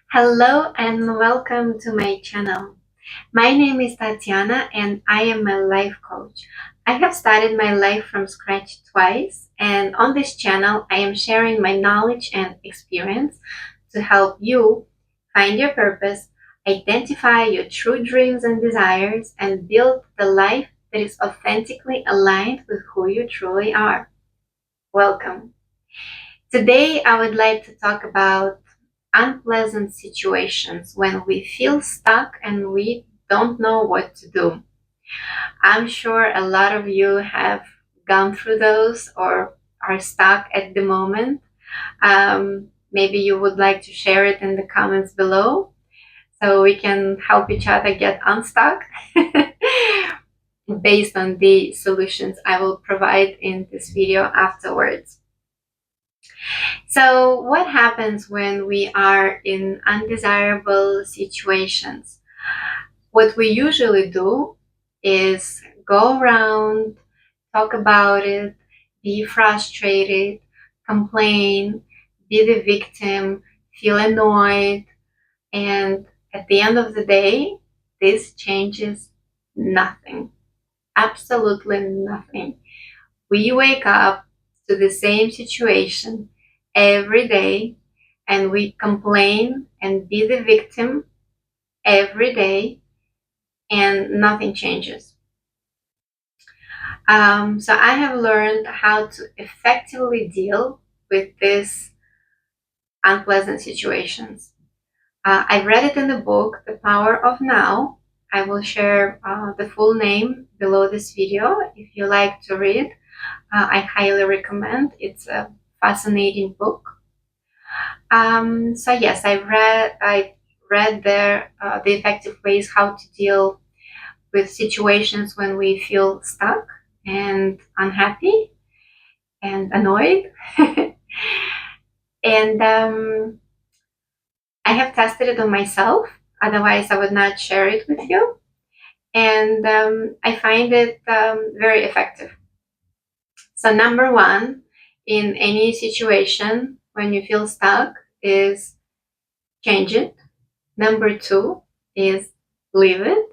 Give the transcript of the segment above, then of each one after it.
Hello and welcome to my channel. My name is Tatsiana and I am a life coach. I have started my life from scratch twice, and on this channel I am sharing my knowledge and experience to help you find your purpose, identify your true dreams and desires, and build the life that is authentically aligned with who you truly are. Welcome. Today I would like to talk about unpleasant situations when we feel stuck and we don't know what to do. I'm sure a lot of you have gone through those or are stuck at the moment. Maybe you would like to share it in the comments below so we can help each other get unstuck based on the solutions I will provide in this video afterwards. So what happens when we are in undesirable situations? What we usually do is go around, talk about it, be frustrated, complain, be the victim, feel annoyed, and at the end of the day, this changes nothing. Absolutely nothing. We wake up to the same situation every day and we complain and be the victim every day and nothing changes. So I have learned how to effectively deal with these unpleasant situations. I read it in the book, The Power of Now. I will share the full name below this video if you like to read. I highly recommend. It's a fascinating book. So yes, I read there the effective ways how to deal with situations when we feel stuck and unhappy and annoyed. And I have tested it on myself. Otherwise, I would not share it with you. And I find it very effective. So number one, in any situation when you feel stuck is change it. Number two is leave it.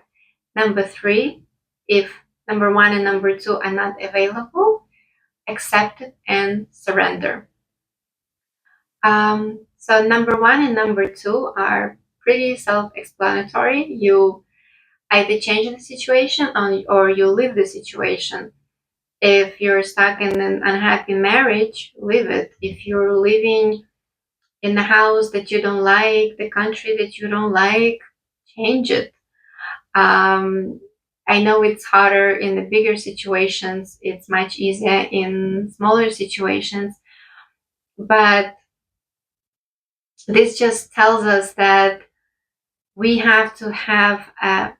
Number three, if number one and number two are not available, accept it and surrender. So number one and number two are pretty self-explanatory. You either change the situation or you leave the situation. If you're stuck in an unhappy marriage, leave it. If you're living in a house that you don't like, the country that you don't like, change it. I know it's harder in the bigger situations. It's much easier in smaller situations. But this just tells us that we have to have a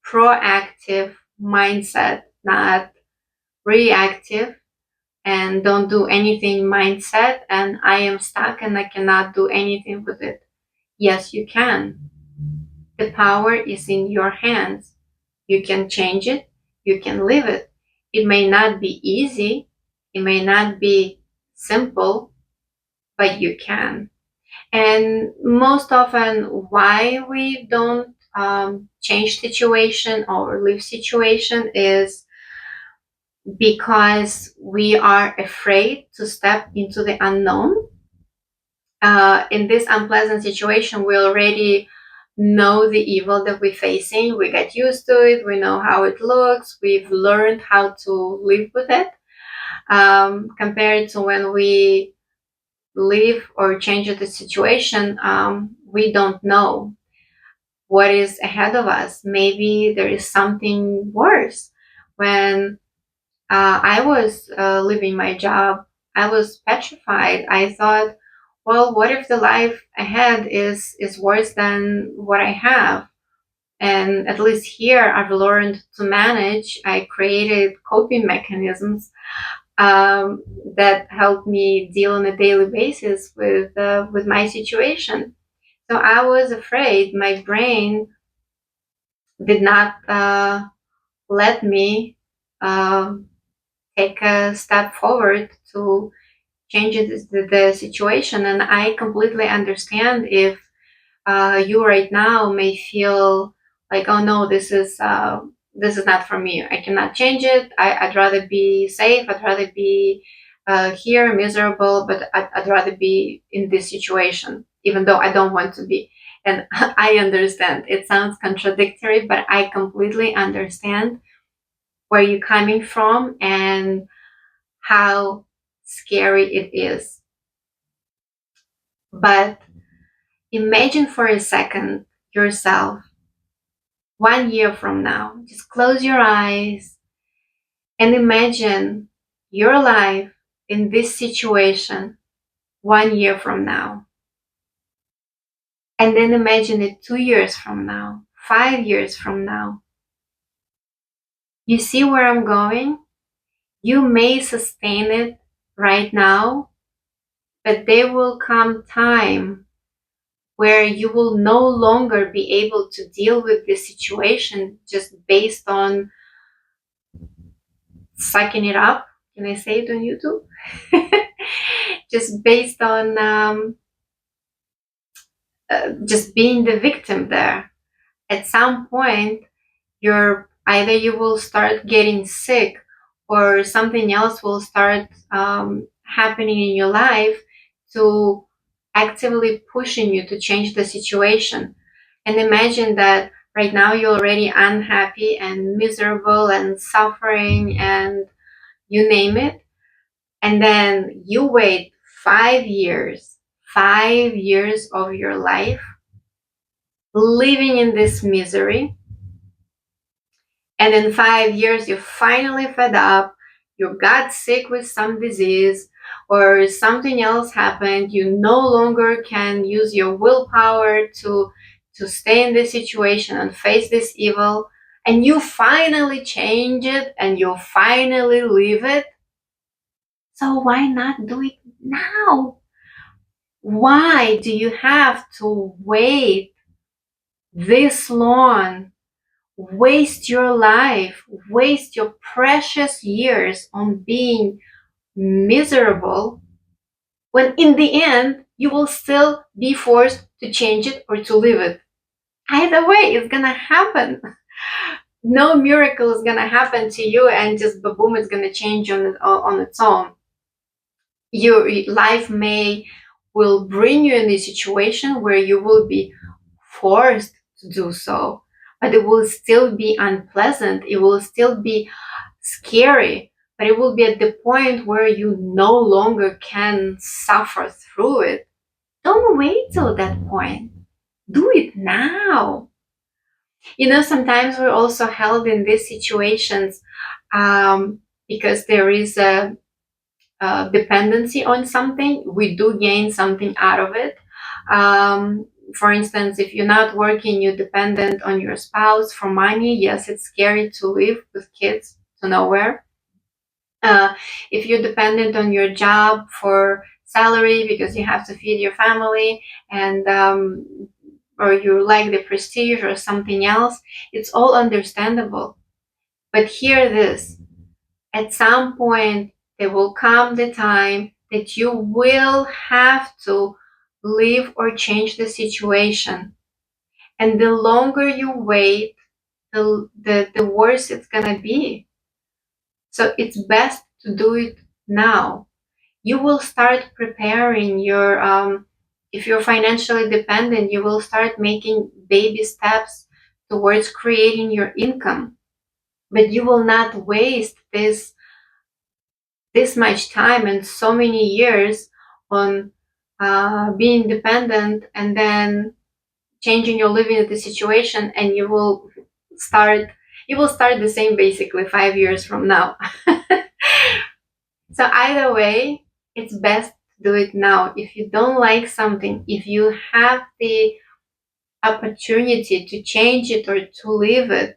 proactive mindset, not reactive and don't do anything mindset and I am stuck and I cannot do anything with it. Yes, you can. The power is in your hands. You can change it. You can leave it. It may not be easy. It may not be simple, but you can. And most often, why we don't change situation or leave situation is because we are afraid to step into the unknown. In this unpleasant situation, we already know the evil that we're facing. We get used to it. We know how it looks. We've learned how to live with it. Compared to when we leave or change the situation, we don't know what is ahead of us. Maybe there is something worse. When I was leaving my job, I was petrified. I thought, well, what if the life ahead is worse than what I have? And at least here, I've learned to manage. I created coping mechanisms that help me deal on a daily basis with my situation. So I was afraid. My brain did not let me take a step forward to change the situation. And I completely understand if you right now may feel like, oh no, this is not for me. I cannot change it. I'd rather be safe. I'd rather be here miserable, but I'd rather be in this situation, even though I don't want to be. And I understand. It sounds contradictory, but I completely understand where you're coming from and how scary it is. But imagine for a second yourself 1 year from now. Just close your eyes and imagine your life in this situation 1 year from now. And then imagine it 2 years from now, 5 years from now. You see where I'm going? You may sustain it right now, but there will come time where you will no longer be able to deal with this situation just based on sucking it up. Can I say it on YouTube? Just based on just being the victim there. At some point, either you will start getting sick or something else will start happening in your life to actively pushing you to change the situation. And imagine that right now you're already unhappy and miserable and suffering and you name it. And then you wait 5 years of your life living in this misery. And in 5 years, you're finally fed up, you got sick with some disease, or something else happened, you no longer can use your willpower to stay in this situation and face this evil, and you finally change it and you finally leave it. So why not do it now? Why do you have to wait this long? Waste your life, waste your precious years on being miserable when in the end you will still be forced to change it or to leave it. Either way, it's gonna happen. No miracle is gonna happen to you and just boom, it's gonna change on its own. Your life will bring you in a situation where you will be forced to do so, but it will still be unpleasant, it will still be scary, but it will be at the point where you no longer can suffer through it. Don't wait till that point. Do it now. Sometimes we're also held in these situations because there is a dependency on something. We do gain something out of it. For instance, if you're not working, you're dependent on your spouse for money. Yes, it's scary to live with kids to nowhere. If you're dependent on your job for salary because you have to feed your family, and or you like the prestige or something else, it's all understandable. But hear this: at some point, there will come the time that you will have to leave or change the situation. And the longer you wait, the worse it's gonna be. So it's best to do it now. You will start preparing if you're financially dependent, you will start making baby steps towards creating your income. But you will not waste this much time and so many years on being dependent and then changing your living at the situation, and you will start the same basically 5 years from now. So either way, it's best to do it now. If you don't like something, if you have the opportunity to change it or to leave it,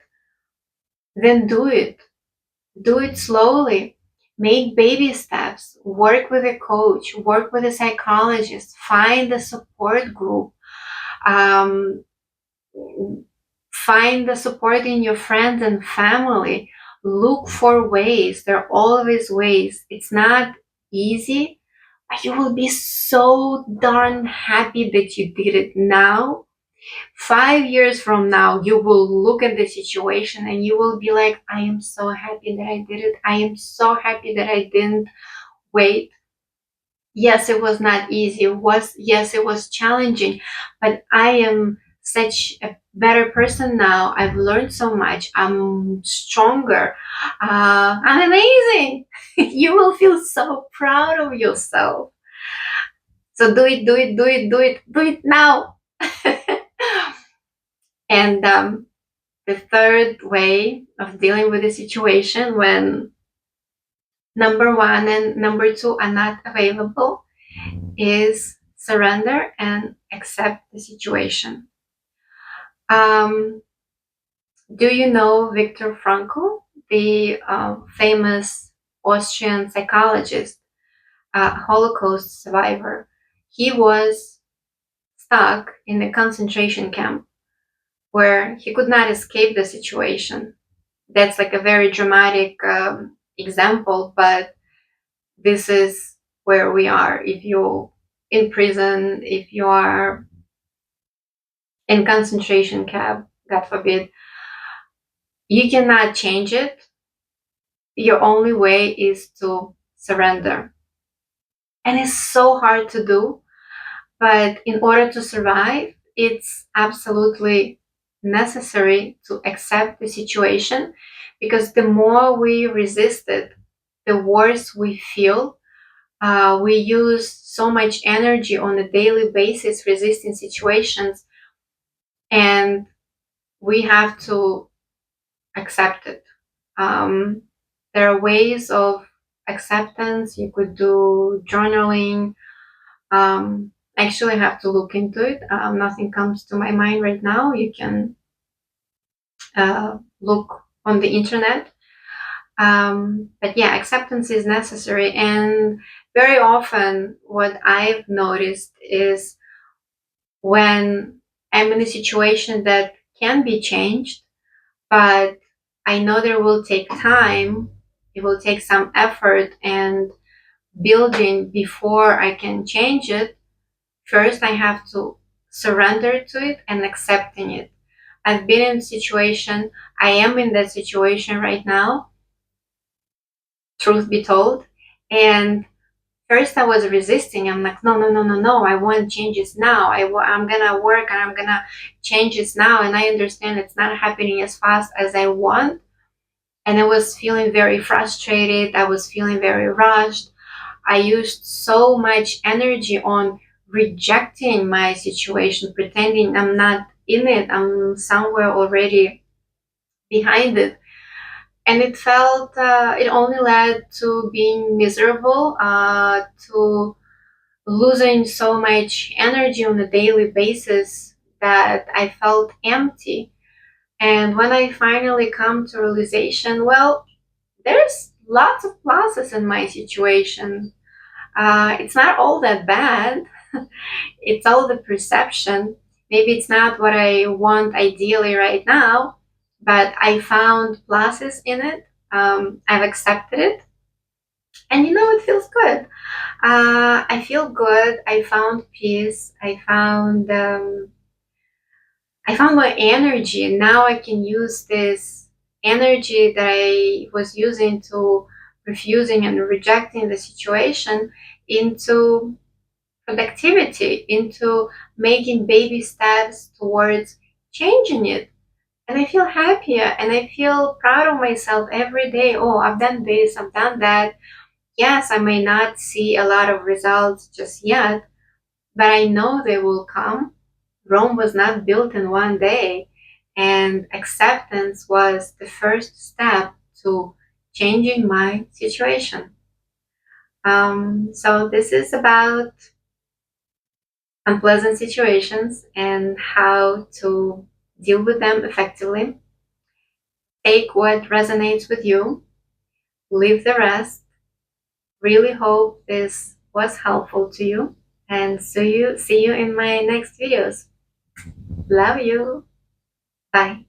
then do it. Do it slowly. Make baby steps. Work with a coach. Work with a psychologist. Find a support group. Find the support in your friends and family. Look for ways. There are always ways. It's not easy, but you will be so darn happy that you did it now 5 years from now, you will look at the situation and you will be like, I am so happy that I did it. I am so happy that I didn't wait. Yes, it was not easy. Yes, it was challenging, but I am such a better person now. I've learned so much. I'm stronger. I'm amazing. You will feel so proud of yourself. So do it, do it, do it, do it, do it now. And the third way of dealing with the situation when number one and number two are not available is surrender and accept the situation. Um, do you know Viktor Frankl, the famous Austrian psychologist, Holocaust survivor? He was stuck in a concentration camp where he could not escape the situation. That's like a very dramatic example, but this is where we are. If you're in prison, if you are in concentration camp, God forbid, you cannot change it. Your only way is to surrender. And it's so hard to do, but in order to survive, it's absolutely necessary to accept the situation, because the more we resist it, the worse we feel. We use so much energy on a daily basis resisting situations, and we have to accept it. Um, there are ways of acceptance. You could do journaling. Actually, I have to look into it. Nothing comes to my mind right now. You can look on the internet. But yeah, acceptance is necessary. And very often, what I've noticed is when I'm in a situation that can be changed, but I know there will take time, it will take some effort and building before I can change it. First, I have to surrender to it and accepting it. I've been in a situation, I am in that situation right now, truth be told. And first I was resisting. I'm like, no, no, no, no, no. I want changes now. I'm going to work and I'm going to change this now. And I understand it's not happening as fast as I want. And I was feeling very frustrated. I was feeling very rushed. I used so much energy on rejecting my situation, pretending I'm not in it. I'm somewhere already behind it. And it only led to being miserable, to losing so much energy on a daily basis that I felt empty. And when I finally come to realization, well, there's lots of pluses in my situation. It's not all that bad. It's all the perception. Maybe it's not what I want ideally right now, but I found pluses in it. I've accepted it. And it feels good. I feel good. I found peace. I found my energy. Now I can use this energy that I was using to refusing and rejecting the situation into productivity, into making baby steps towards changing it. And I feel happier and I feel proud of myself every day. Oh, I've done this, I've done that. Yes, I may not see a lot of results just yet, but I know they will come. Rome was not built in one day, and acceptance was the first step to changing my situation. So this is about unpleasant situations and how to deal with them effectively. Take what resonates with you, leave the rest. Really hope this was helpful to you, and see you in my next videos. Love you. Bye.